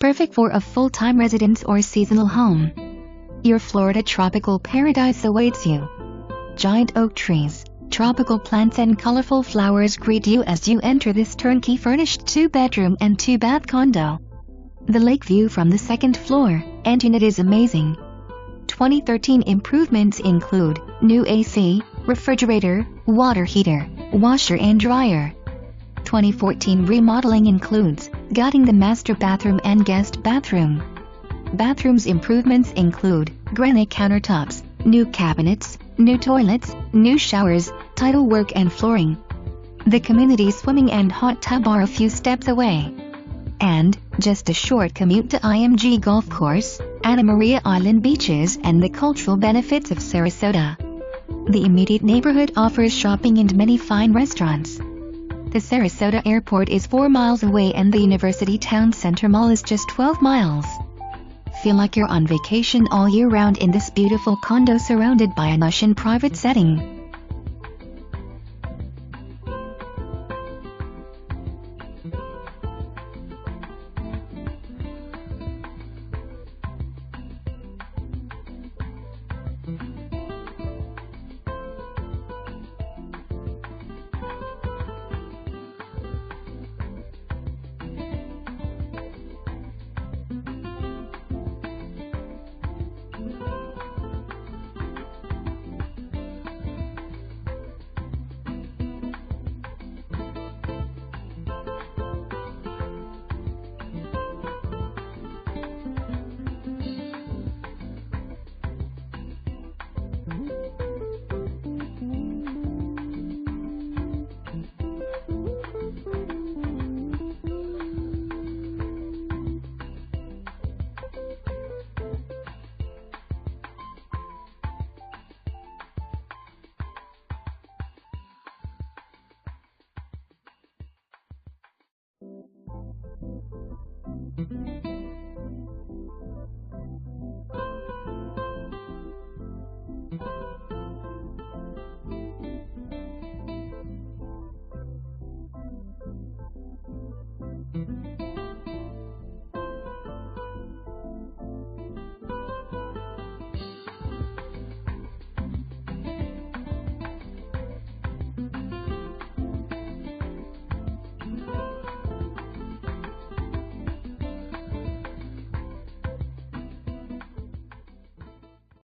perfect for a full-time residence or seasonal home. Your Florida tropical paradise awaits you. Giant oak trees, tropical plants and colorful flowers greet you as you enter this turnkey furnished 2-bedroom and 2-bath condo. The lake view from the second floor and unit is amazing. 2013 improvements include new AC, refrigerator, water heater, washer and dryer. 2014 remodeling includes gutting the master bathroom and guest bathroom. Bathrooms improvements include granite countertops, new cabinets, new toilets, new showers, tile work and flooring. The community swimming and hot tub are a few steps away. And just a short commute to IMG Golf Course, Anna Maria Island beaches and the cultural benefits of Sarasota. The immediate neighborhood offers shopping and many fine restaurants. The Sarasota Airport is 4 miles away and the University Town Center Mall is just 12 miles. Feel like you're on vacation all year round in this beautiful condo surrounded by a lush and private setting.